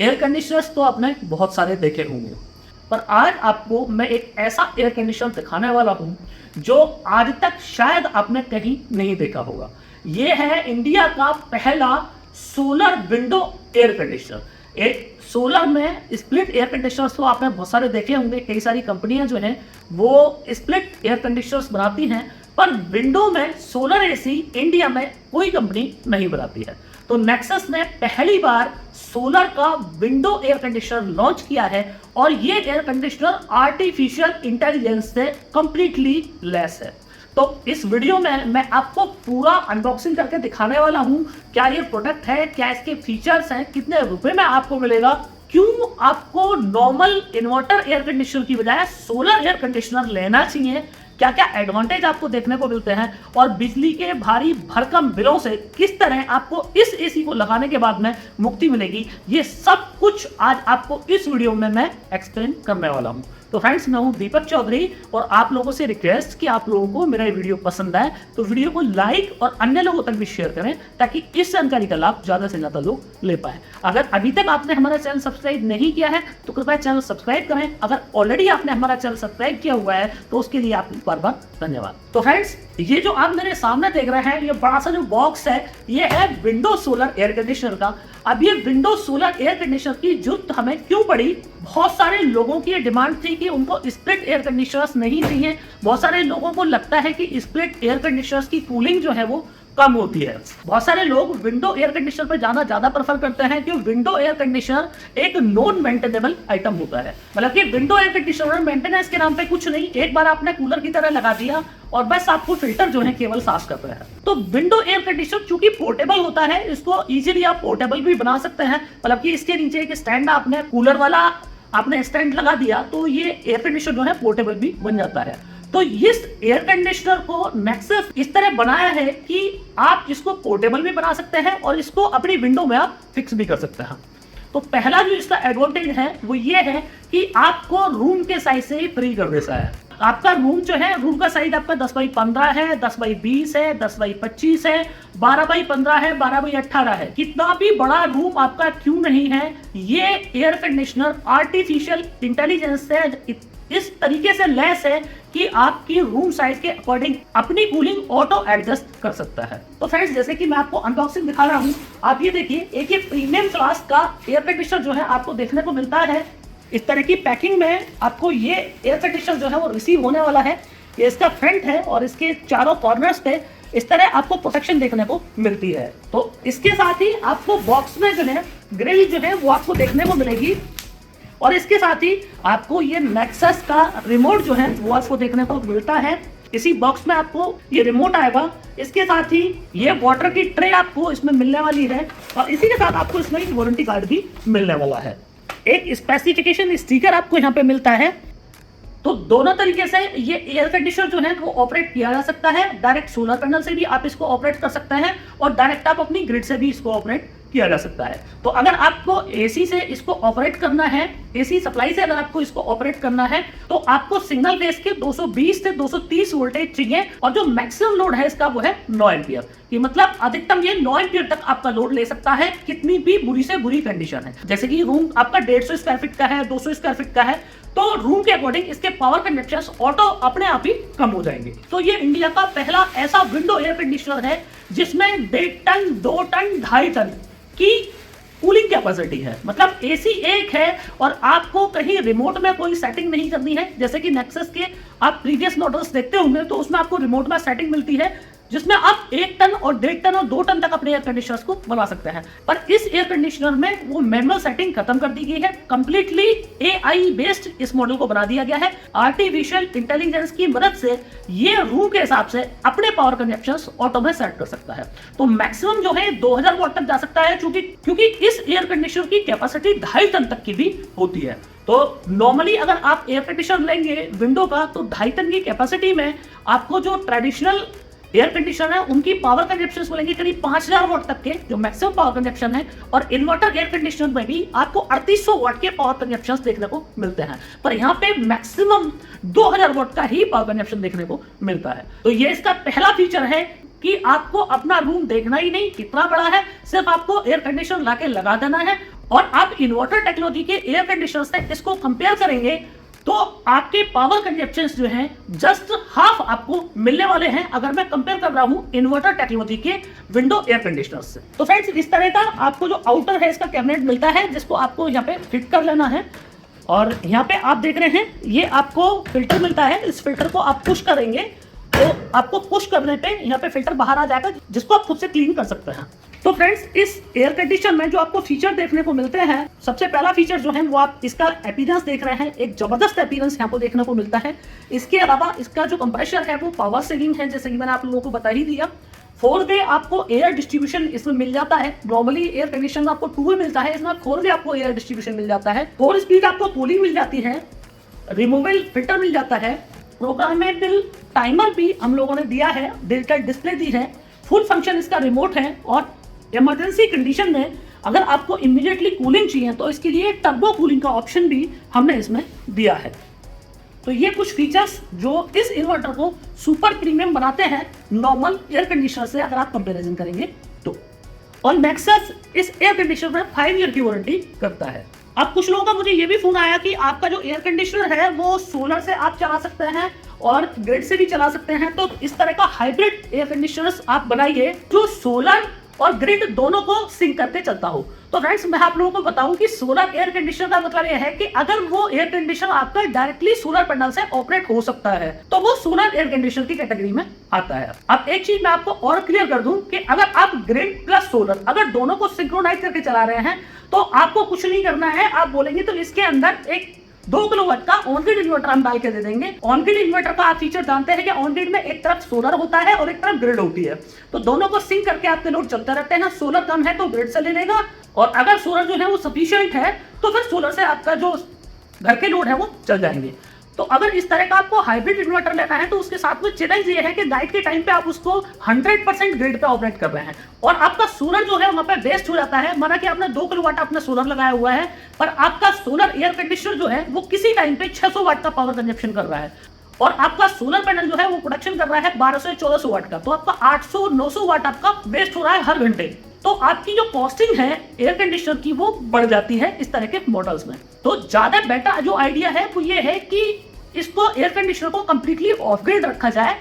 Air conditioners तो आपने बहुत सारे देखे होंगे, पर आज आपको मैं एक ऐसा एयर कंडीशनर दिखाने वाला हूँ जो आज तक शायद आपने कहीं नहीं देखा होगा। ये है इंडिया का पहला सोलर विंडो एयर कंडीशनर। एक सोलर में स्प्लिट एयर कंडीशनर्स तो आपने बहुत सारे देखे होंगे, कई सारी कंपनियां जो हैं वो स्प्लिट एयर कंडीशनर्स बनाती हैं, पर विंडो में सोलर एसी इंडिया में कोई कंपनी नहीं बनाती है। तो नेक्सस ने पहली बार सोलर का विंडो एयर कंडीशनर लॉन्च किया है और ये एयर कंडीशनर आर्टिफिशियल इंटेलिजेंस से कंप्लीटली लेस है। तो इस वीडियो में मैं आपको पूरा अनबॉक्सिंग करके दिखाने वाला हूं, क्या ये प्रोडक्ट है, क्या इसके फीचर्स हैं, कितने रुपए में आपको मिलेगा, क्यों आपको नॉर्मल इन्वर्टर एयर कंडीशनर की बजाय सोलर एयर कंडीशनर लेना चाहिए, क्या क्या एडवांटेज आपको देखने को मिलते हैं और बिजली के भारी भरकम बिलों से किस तरह आपको इस एसी को लगाने के बाद में मुक्ति मिलेगी, ये सब कुछ आज आपको इस वीडियो में मैं एक्सप्लेन करने वाला हूं। तो फ्रेंड्स, मैं हूं दीपक चौधरी और आप लोगों से रिक्वेस्ट कि आप लोगों को मेरा ये वीडियो पसंद आए तो वीडियो को लाइक और अन्य लोगों तक भी शेयर करें ताकि इस जानकारी का लाभ ज्यादा से ज्यादा लोग ले पाए। अगर अभी तक आपने हमारा चैनल सब्सक्राइब नहीं किया है तो कृपया चैनल सब्सक्राइब करें। अगर ऑलरेडी आपने हमारा चैनल सब्सक्राइब किया हुआ है तो उसके लिए आपको बार बार धन्यवाद। तो फ्रेंड्स, ये जो आप मेरे सामने देख रहे हैं, ये बड़ा सा जो बॉक्स है, ये है विंडो सोलर एयर कंडीशनर का। अब ये विंडो सोलर एयर कंडीशनर की जरूरत हमें क्यों पड़ी? बहुत सारे लोगों की डिमांड थी कि उनको स्प्लिट एयर कंडीशनर्स नहीं चाहिए। बहुत सारे लोगों को लगता है कि स्प्लिट एयर कंडीशनर्स की कूलिंग जो है वो कम होती है। बहुत सारे लोग विंडो एयर कंडीशनर पर जाना ज्यादा प्रेफर करते हैं क्योंकि विंडो एयर कंडीशनर एक नॉन मेंटेनेबल आइटम होता है। मतलब कि विंडो एयर कंडीशनर मेंटेनेंस के नाम पे कुछ नहीं, एक बार आपने कूलर की तरह लगा दिया और बस आपको फिल्टर जो है केवल साफ कर रहा है। तो विंडो एयर कंडीशनर चूंकि पोर्टेबल होता है, इसको इजीली आप पोर्टेबल भी बना सकते हैं। मतलब कि इसके नीचे एक स्टैंड आपने कूलर वाला आपने स्टैंड लगा दिया तो ये एयर कंडीशनर जो है पोर्टेबल भी बन जाता है। तो इस एयर कंडीशनर को नेक्सस इस तरह बनाया है कि आप इसको पोर्टेबल भी बना सकते हैं और इसको अपनी विंडो में आप फिक्स भी कर सकते हैं। तो पहला जो इसका एडवांटेज है वो ये है कि आपको रूम के साइज से ही फ्री कर देता है। आपका रूम जो है, रूम का साइज आपका 10x15 है, 10x20 है, 10x25 है, 12x15 है, 12x18 है। कितना भी बड़ा रूम आपका क्यों नहीं है, ये एयर कंडीशनर आर्टिफिशियल इंटेलिजेंस से इस तरीके से लेस है कि आपकी रूम साइज के अकॉर्डिंग अपनी कूलिंग ऑटो एडजस्ट कर सकता है। तो फ्रेंड्स, जैसे कि मैं आपको अनबॉक्सिंग दिखा रहा हूं, आप ये देखिए, एक ये प्रीमियम क्लास का एयर कंडीशनर जो है आपको देखने को मिलता है। इस तरह की पैकिंग में आपको ये एयर कंडीशनर जो है वो रिसीव होने वाला है। ये इसका फ्रंट है और इसके चारों कॉर्नर्स पे इस तरह आपको प्रोटेक्शन देखने को मिलती है। तो इसके साथ ही आपको बॉक्स में जो है ग्रिल जो है वो आपको देखने को मिलेगी और इसके साथ ही आपको ये नेक्सस का रिमोट जो है वो आपको देखने को मिलता है। इसी बॉक्स में आपको ये रिमोट आएगा। इसके साथ ही ये वाटर की ट्रे आपको इसमें मिलने वाली है और इसी के साथ आपको इसमें एक वारंटी कार्ड भी मिलने वाला है। एक स्पेसिफिकेशन स्टिकर आपको यहाँ पे मिलता है। तो दोनों तरीके से ये एयर कंडीशनर जो है वो ऑपरेट किया जा सकता है। डायरेक्ट सोलर पैनल से भी आप इसको ऑपरेट कर सकते हैं और डायरेक्ट आप अपनी ग्रिड से भी इसको ऑपरेट किया जा सकता है। तो अगर आपको एसी से इसको ऑपरेट करना है, एसी सप्लाई से अगर आपको इसको ऑपरेट करना है तो आपको सिंगल फेज के 220 से 230 वोल्टेज चाहिए और जो मैक्सिमम लोड है इसका वो है 9 एम्पियर। कि मतलब अधिकतम ये 9 एम्पियर तक आपका लोड ले सकता है, कितनी भी बुरी से बुरी कंडीशन है। जैसे कि रूम आपका 150 स्क्वायर फीट का है, 200 स्क्वायर फीट का है, तो रूम के अकॉर्डिंग इसके पावर कंजप्शन ऑटो अपने आप ही कम हो जाएंगे। तो ये इंडिया का पहला ऐसा विंडो एयर कंडीशनर है जिसमें 1.5 टन, 2 टन, 2.5 टन की कूलिंग कैपेसिटी है। मतलब एसी एक है और आपको कहीं रिमोट में कोई सेटिंग नहीं करनी है। जैसे कि नेक्सस के आप प्रीवियस मॉडल्स देखते होंगे तो उसमें आपको रिमोट में सेटिंग मिलती है जिसमें आप 1 टन और 1.5 टन और 2 टन तक अपने एयर कंडीशनर्स को बना सकते हैं। पर इस एयर कंडीशनर में वो मैनुअल सेटिंग खत्म कर दी गई है। कंप्लीटली एआई बेस्ड इस मॉडल को बना दिया गया है। आर्टिफिशियल इंटेलिजेंस की मदद से ये रूम के हिसाब से अपने पावर कंजप्शंस ऑटो में सेट कर सकता है। तो मैक्सिमम जो है 2000 वॉट तक जा सकता है क्योंकि इस एयर कंडीशनर की कैपेसिटी 2.5 टन तक की भी होती है। तो नॉर्मली अगर आप एयर कंडीशनर लेंगे विंडो का तो 2.5 टन की कैपेसिटी में आपको जो ट्रेडिशनल एयर कंडीशनर है उनकी पावर कंजप्शन बोलेंगे करीब 5000 वाट तक के जो मैक्सिमम पावर कंजप्शन है। और इन्वर्टर एयर कंडीशनर में भी आपको 3800 वाट के पावर कंजप्शन देखने को मिलते हैं, पर यहाँ पे मैक्सिमम 2000 वाट का ही पावर कंजप्शन देखने को मिलता है। तो ये इसका पहला फीचर है कि आपको अपना रूम देखना ही नहीं कितना बड़ा है, सिर्फ आपको एयर कंडीशनर लाके लगा देना है और आप इन्वर्टर टेक्नोलॉजी के एयर कंडीशनर से इसको कंपेयर करेंगे तो आपके पावर कंजप्शन जो हैं जस्ट हाफ आपको मिलने वाले हैं, अगर मैं कंपेयर कर रहा हूं इन्वर्टर टेक्नोलॉजी के विंडो एयर कंडीशनर से। तो फ्रेंड्स, इस तरह का आपको जो आउटर है इसका कैबिनेट मिलता है, जिसको आपको यहाँ पे फिट कर लेना है। और यहाँ पे आप देख रहे हैं ये आपको फिल्टर मिलता है, इस फिल्टर को आप पुश करेंगे तो आपको पुश करने पे यहाँ पे फिल्टर बाहर आ जाएगा, जिसको आप खुद से क्लीन कर सकते हैं। तो फ्रेंड्स, इस एयर कंडीशनर में जो आपको फीचर देखने को मिलते हैं, सबसे पहला फीचर जो है वो आप इसका अपीयरेंस देख रहे हैं, एक जबरदस्त अपीयरेंस यहाँ पर देखने को मिलता है। इसके अलावा इसका जो कंप्रेसर है वो पावर सेविंग है, जैसे कि मैंने आप लोगों को बता ही दिया। 4 आपको एयर डिस्ट्रीब्यूशन इसमें मिल जाता है। नॉर्मली एयर कंडीशनर आपको 2 मिलता है, इसमें 4 आपको एयर डिस्ट्रीब्यूशन मिल जाता है। 4 स्पीड आपको कूलिंग मिल जाती है, रिमूवेबल फिल्टर मिल जाता है, प्रोग्रामेबल टाइमर भी हम लोगों ने दिया है, डिजिटल डिस्प्ले दी है, फुल फंक्शन इसका रिमोट है। और इमरजेंसी कंडीशन में अगर आपको इमीडिएटली कूलिंग चाहिए तो इसके लिए टर्बो कूलिंग का ऑप्शन भी हमने इसमें दिया है। तो ये कुछ फीचर्स जो इस इन्वर्टर को सुपर प्रीमियम बनाते हैं नॉर्मल एयर कंडीशनर से, अगर आप कंपैरिजन करेंगे तो। और नेक्सस इस एयर कंडीशनर में 5 ईयर की वारंटी करता है। अब कुछ लोगों का मुझे ये भी फोन आया कि आपका जो एयर कंडीशनर है वो सोलर से आप चला सकते हैं और ग्रिड से भी चला सकते हैं। तो इस तरह का हाइब्रिड एयर कंडीशनर्स आप बनाइए जो सोलर और ग्रिड दोनों को सिंक करके चलता हो। तो फ्रेंड्स, मैं आप लोगों को बताऊं कि सोलर एयर कंडीशनर का मतलब यह है कि अगर वो एयर कंडीशनर आपका डायरेक्टली सोलर पैनल से ऑपरेट हो सकता है तो वो सोलर एयर कंडीशनर की कैटेगरी में आता है। अब एक चीज मैं आपको और क्लियर कर दूं कि अगर आप ग्रिड प्लस सोलर अगर दोनों को सिंक्रोनाइज करके चला रहे हैं तो आपको कुछ नहीं करना है। आप बोलेंगे तो इसके अंदर एक 2 किलोवाट का ऑन ग्रिड इन्वर्टर हम डाल के दे देंगे। ऑन ग्रिड इन्वर्टर का आप फीचर जानते हैं कि ऑन ग्रिड में एक तरफ सोलर होता है और एक तरफ ग्रिड होती है, तो दोनों को सिंक करके आपके लोड चलते रहते हैं। सोलर कम है तो ग्रिड से ले लेगा, और अगर सोलर जो है वो सफिशिएंट है तो फिर सोलर से आपका जो घर के लोड है वो चल जाएंगे। तो अगर इस तरह का आपको हाइब्रिड इन्वर्टर लेना है तो उसके साथ में चैलेंज ये है कि नाइट के टाइम पे आप उसको 100% ग्रिड पे ऑपरेट कर रहे हैं और आपका सोलर जो है वहां पे वेस्ट हो जाता है। माना कि आपने 2 किलोवाट आपने सोलर लगाया हुआ है, पर आपका सोलर एयर कंडीशनर जो है वो किसी टाइम पे 600 वाट का पावर कंजप्शन कर रहा है और आपका सोलर पैनल जो है वो प्रोडक्शन कर रहा है 1200 से 1400 वाट का, तो आपका 800-900 वाट आपका वेस्ट हो रहा है हर घंटे। तो आपकी जो कॉस्टिंग है एयर कंडीशनर की वो बढ़ जाती है इस तरह के मॉडल्स में। तो ज्यादा बेटर जो आइडिया है वो ये है कि इसको एयर कंडीशनर को कंप्लीटली ऑफ ग्रिड रखा जाए।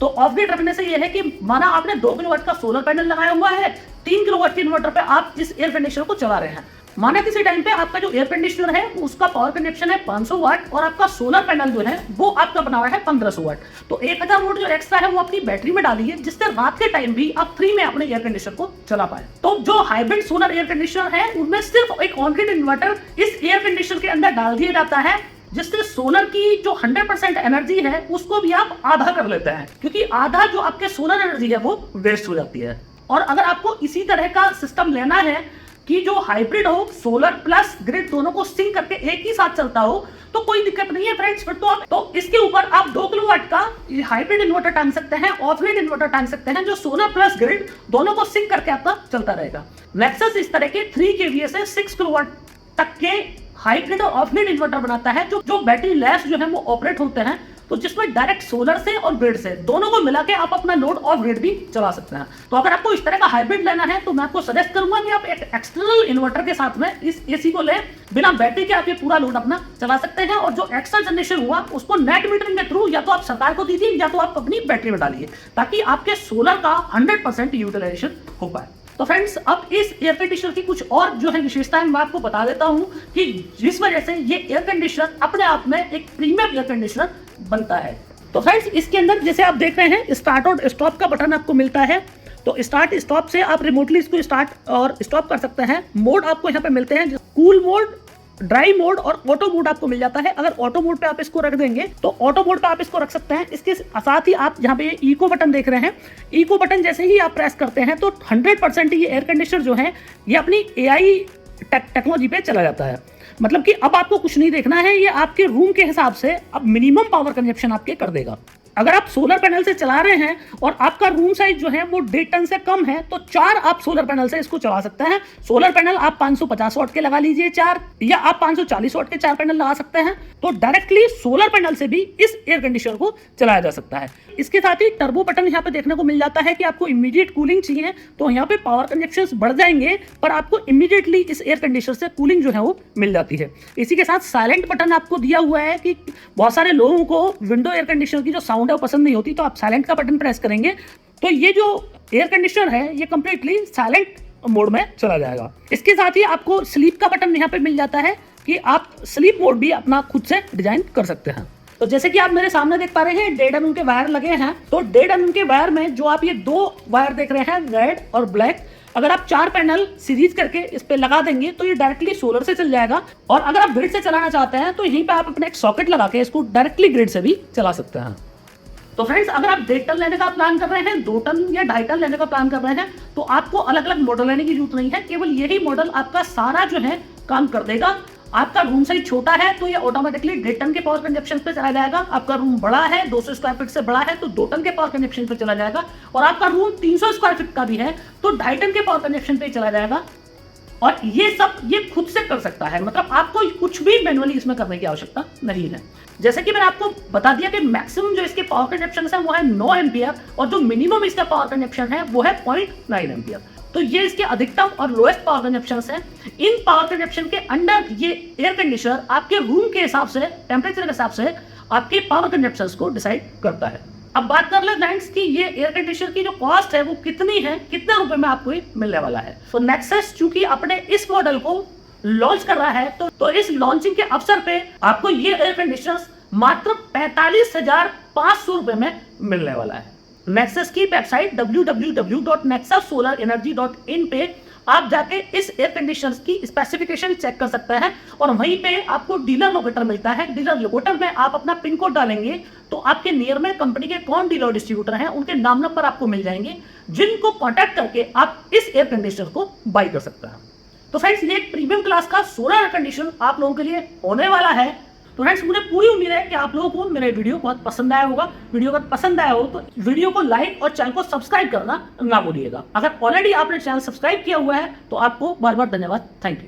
तो ऑफ ग्रिड रखने से ये है कि माना आपने 2 किलोवाट का सोलर पैनल लगाया हुआ है, 3 किलोवाट के इन्वर्टर पे आप इस एयर कंडीशनर को चला रहे हैं। माना किसी टाइम पे आपका जो एयर कंडीशनर है उसका पावर कंजप्शन है 500 वाट और आपका सोलर पैनल जो है वो आपका बना हुआ है 1500 वाट, तो 1000 वाट जो एक्स्ट्रा है वो अपनी बैटरी में डालिए, जिससे रात के टाइम भी आप फ्री में अपने एयर कंडीशनर को चला पाए। तो जो हाइब्रिड सोलर एयर कंडीशनर है उनमें सिर्फ एक ऑन ग्रिड इन्वर्टर इस एयर कंडीशनर के अंदर डाल दिया जाता है, जिससे सोलर की जो 100% एनर्जी है उसको भी आप आधा कर लेते हैं, क्योंकि आधा जो आपके सोलर एनर्जी है वो वेस्ट हो जाती है। और अगर आपको इसी तरह का सिस्टम लेना है कि जो हाइब्रिड हो, सोलर प्लस ग्रिड दोनों को सिंक करके एक ही साथ चलता हो, तो कोई दिक्कत नहीं है फ्रेंड्स। फिर तो इसके ऊपर आप 2 किलोवाट का हाइब्रिड इन्वर्टर टांग सकते हैं, ऑफ ग्रिड इन्वर्टर टांग सकते हैं, जो सोलर प्लस ग्रिड दोनों को सिंक करके आपका चलता रहेगा। नेक्सस इस तरह के 3 kVA से 6 किलोवाट तक के हाइब्रिड और ऑफ ग्रिड इन्वर्टर बनाता है जो बैटरी लेस जो है वो ऑपरेट होते हैं, तो जिसमें डायरेक्ट सोलर से और ग्रिड से दोनों को मिला के आप अपना लोड ऑफ ग्रिड भी चला सकते हैं। तो अगर आपको इस तरह का हाइब्रिड लेना है तो मैं आपको सजेस्ट करूंगा कि आप एक एक्सटर्नल इन्वर्टर के साथ में इस एसी को लें, बिना बैटरी के आप ये पूरा लोड अपना चला सकते हैं, और जो एक्स्ट्रा जनरेशन हुआ उसको नेट मीटरिंग के थ्रू या तो आप सरकार को दीजिए या तो आप अपनी बैटरी में डालिए, ताकि आपके सोलर का 100% यूटिलाइजेशन हो पाए। तो फ्रेंड्स, अब इस एयर कंडीशनर की कुछ और जो है विशेषताएं मैं आपको बता देता हूं कि जिस वजह से ये एयर कंडीशनर अपने आप में एक प्रीमियम एयर कंडीशनर बनता है। तो फ्रेंड्स, इसके अंदर जैसे आप देख रहे हैं स्टार्ट और स्टॉप का बटन आपको मिलता है, तो स्टार्ट स्टॉप से आप रिमोटली इसको स्टार्ट और स्टॉप कर सकते हैं। मोड आपको यहाँ पे मिलते हैं, कूल मोड, ड्राई मोड और ऑटो मोड आपको मिल जाता है। अगर ऑटो मोड पे आप इसको रख देंगे तो ऑटो मोड पे आप इसको रख सकते हैं। इसके साथ ही आप यहाँ पे ये इको बटन देख रहे हैं, इको बटन जैसे ही आप प्रेस करते हैं तो 100% ये एयर कंडीशनर जो है ये अपनी AI टेक्नोलॉजी पे चला जाता है। मतलब कि अब आपको कुछ नहीं देखना है, ये आपके रूम के हिसाब से अब मिनिमम पावर कंजप्शन आपके कर देगा। अगर आप सोलर पैनल से चला रहे हैं और आपका रूम साइज जो है वो 1.5 टन से कम है तो 4 आप सोलर पैनल से इसको चला सकते हैं। सोलर पैनल आप 550 वाट के लगा लीजिए 4, या आप 540 वाट के 4 पैनल लगा सकते हैं। तो डायरेक्टली सोलर पैनल से भी इस एयर कंडीशनर को चलाया जा सकता है। इसके साथ ही टर्बो बटन यहाँ पे देखने को मिल जाता है कि आपको इमीडिएट कूलिंग चाहिए तो यहाँ पे पावर कंजप्शंस बढ़ जाएंगे, पर आपको इमीडिएटली इस एयर कंडीशनर से कूलिंग जो है वो मिल जाती है। इसी के साथ साइलेंट बटन आपको दिया हुआ है कि बहुत सारे लोगों को विंडो एयर कंडीशनर की जो साउंड है वो पसंद नहीं होती, तो आप साइलेंट का बटन प्रेस करेंगे तो ये जो एयर कंडीशनर है ये कंप्लीटली साइलेंट मोड में चला जाएगा। इसके साथ ही आपको स्लीप का बटन यहाँ पे मिल जाता है कि आप स्लीप मोड भी अपना खुद से डिजाइन कर सकते हैं। तो जैसे कि आप मेरे सामने देख पा रहे हैं 1.5 mm के वायर लगे हैं, तो 1.5 mm के वायर में जो आप ये 2 वायर देख रहे हैं रेड और ब्लैक, अगर आप 4 पैनल सीरीज करके इस पे लगा देंगे तो ये डायरेक्टली सोलर से चल जाएगा। और अगर आप ग्रिड से चलाना चाहते हैं तो यहीं पे आप अपना एक सॉकेट लगा के इसको डायरेक्टली ग्रिड से भी चला सकते हैं। तो फ्रेंड्स, अगर आप 1.5 टन लेने का प्लान कर रहे हैं, 2 टन या 2.5 टन लेने का प्लान कर रहे हैं, तो आपको अलग अलग मॉडल लेने की जरूरत नहीं है। केवल यही मॉडल आपका सारा जो है काम कर देगा। आपका रूम साइज छोटा है तो ये ऑटोमेटिकली 1.5 टन के पावर कंजप्शन पे चला जाएगा। आपका रूम बड़ा है, 200 स्क्वायर फीट से बड़ा है, तो 2 टन के पावर कंजप्शन पे चला जाएगा। और आपका रूम 300 स्क्वायर फीट का भी है तो 2.5 टन के पावर कंजप्शन पे चला जाएगा। और ये सब ये खुद से कर सकता है, मतलब आपको कुछ भी मैनुअली इसमें करने की आवश्यकता नहीं है। जैसे कि मैंने आपको बता दिया कि मैक्सिमम जो इसके पावर कंजप्शन है वो है 9 एम्पियर और जो मिनिमम इसका पावर कंजप्शन है वो है 0.9 एम्पियर। तो ये इसके अधिकतम और लोएस्ट पावर कंजप्शन है। इन पावर कंजप्शन के अंडर ये एयर कंडीशनर आपके रूम के हिसाब से, टेम्परेचर के हिसाब से आपके पावर कंजप्शन को डिसाइड करता है। अब बात कर ले फ्रेंड्स कि ये एयर कंडीशनर की जो कॉस्ट है वो कितनी है, कितने रुपए में आपको ये मिलने वाला है। तो नेक्सस चूंकि अपने इस मॉडल को लॉन्च कर रहा है तो इस लॉन्चिंग के अवसर पे आपको ये एयर कंडीशनर मात्र 45,500 रुपए में मिलने वाला है। नेक्सस की वेबसाइट www.nexussolarenergy.in पे आप जाके इस एयर कंडीशनर की स्पेसिफिकेशन चेक कर सकते हैं और वहीं पे आपको डीलर लोकेटर मिलता है। डीलर लोकेटर में आप अपना पिन कोड डालेंगे तो आपके नियर में कंपनी के कौन डीलर डिस्ट्रीब्यूटर हैं उनके नाम नंबर आपको मिल जाएंगे, जिनको कॉन्टैक्ट करके आप इस एयर कंडीशनर को बाई कर सकते हैं। तो फ्रेंड्स, ये एक प्रीमियम क्लास का सोलर एयर कंडीशनर आप लोगों के लिए होने वाला है। तो फ्रेंड्स, मुझे पूरी उम्मीद है कि आप लोगों को मेरा वीडियो बहुत पसंद आया होगा। वीडियो अगर पसंद आया हो तो वीडियो को लाइक और चैनल को सब्सक्राइब करना ना भूलिएगा। अगर ऑलरेडी आपने चैनल सब्सक्राइब किया हुआ है तो आपको बार बार धन्यवाद। Thank you.